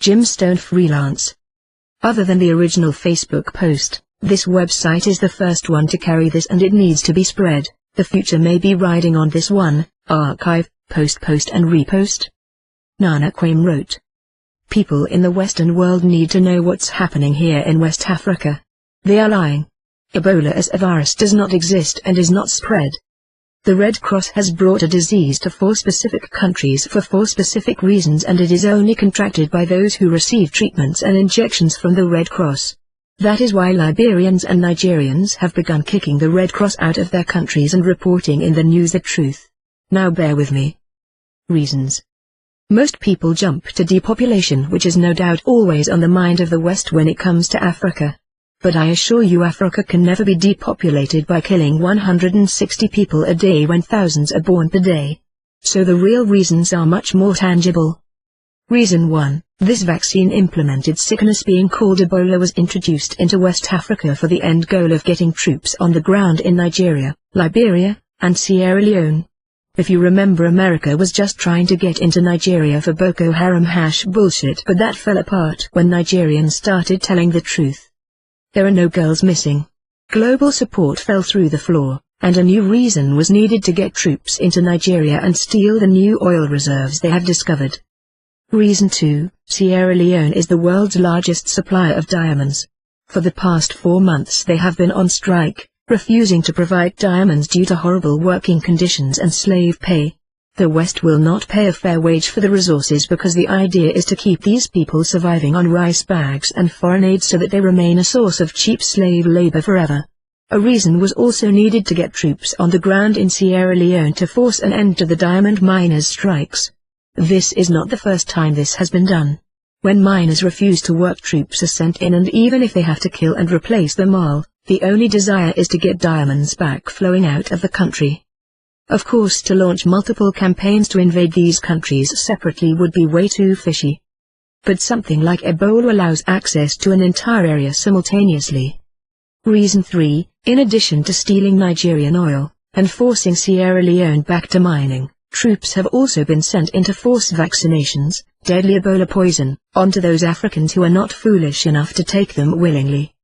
Gemstone Freelance. Other than the original Facebook post, this website is the first one to carry this and it needs to be spread. The future may be riding on this one. Archive, post and repost. Nana Kwame wrote. People in the Western world need to know what's happening here in West Africa. They are lying. Ebola as a virus does not exist and is not spread. The Red Cross has brought a disease to 4 specific countries for 4 specific reasons, and it is only contracted by those who receive treatments and injections from the Red Cross. That is why Liberians and Nigerians have begun kicking the Red Cross out of their countries and reporting in the news the truth. Now bear with me. Reasons. Most people jump to depopulation, which is no doubt always on the mind of the West when it comes to Africa. But I assure you Africa can never be depopulated by killing 160 people a day when thousands are born per day. So the real reasons are much more tangible. Reason 1. This vaccine-implemented sickness being called Ebola was introduced into West Africa for the end goal of getting troops on the ground in Nigeria, Liberia, and Sierra Leone. If you remember, America was just trying to get into Nigeria for Boko Haram bullshit, but that fell apart when Nigerians started telling the truth. There are no girls missing. Global support fell through the floor, and a new reason was needed to get troops into Nigeria and steal the new oil reserves they have discovered. Reason 2. Sierra Leone is the world's largest supplier of diamonds. For the past 4 months they have been on strike, refusing to provide diamonds due to horrible working conditions and slave pay. The West will not pay a fair wage for the resources because the idea is to keep these people surviving on rice bags and foreign aid so that they remain a source of cheap slave labor forever. A reason was also needed to get troops on the ground in Sierra Leone to force an end to the diamond miners' strikes. This is not the first time this has been done. When miners refuse to work, troops are sent in, and even if they have to kill and replace them all, the only desire is to get diamonds back flowing out of the country. Of course, to launch multiple campaigns to invade these countries separately would be way too fishy. But something like Ebola allows access to an entire area simultaneously. Reason 3. In addition to stealing Nigerian oil, and forcing Sierra Leone back to mining, troops have also been sent in to force vaccinations, deadly Ebola poison, onto those Africans who are not foolish enough to take them willingly.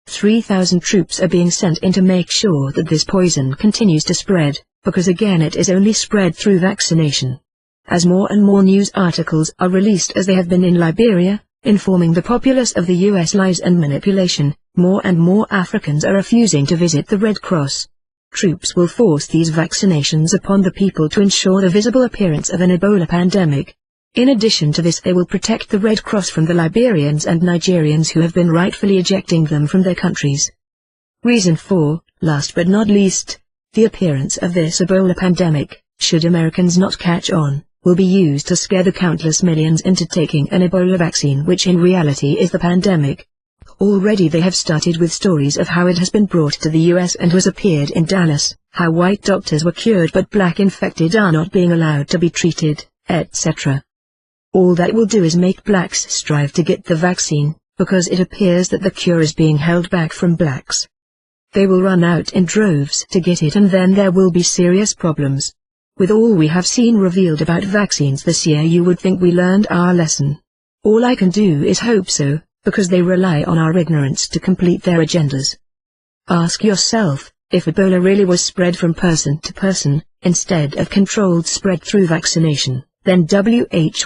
3,000 troops are being sent in to make sure that this poison continues to spread, because again it is only spread through vaccination. As more and more news articles are released, as they have been in Liberia, informing the populace of the US lies and manipulation, more and more Africans are refusing to visit the Red Cross. Troops will force these vaccinations upon the people to ensure the visible appearance of an Ebola pandemic. In addition to this, they will protect the Red Cross from the Liberians and Nigerians who have been rightfully ejecting them from their countries. Reason 4, last but not least, the appearance of this Ebola pandemic, should Americans not catch on, will be used to scare the countless millions into taking an Ebola vaccine, which in reality is the pandemic. Already they have started with stories of how it has been brought to the US and has appeared in Dallas, how white doctors were cured but black infected are not being allowed to be treated, etc. All that will do is make blacks strive to get the vaccine, because it appears that the cure is being held back from blacks. They will run out in droves to get it, and then there will be serious problems. With all we have seen revealed about vaccines this year, you would think we learned our lesson. All I can do is hope so, because they rely on our ignorance to complete their agendas. Ask yourself, if Ebola really was spread from person to person, instead of controlled spread through vaccination, then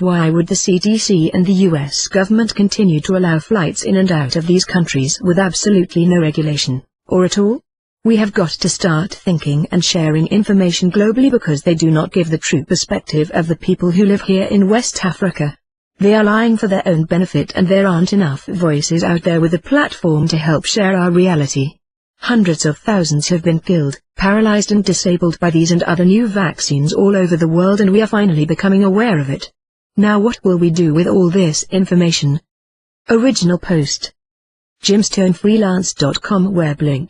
why would the CDC and the US government continue to allow flights in and out of these countries with absolutely no regulation, or at all? We have got to start thinking and sharing information globally, because they do not give the true perspective of the people who live here in West Africa. They are lying for their own benefit, and there aren't enough voices out there with a platform to help share our reality. Hundreds of thousands have been killed, paralyzed and disabled by these and other new vaccines all over the world, and we are finally becoming aware of it. Now what will we do with all this information? Original post. GemstoneFreelance.com web link.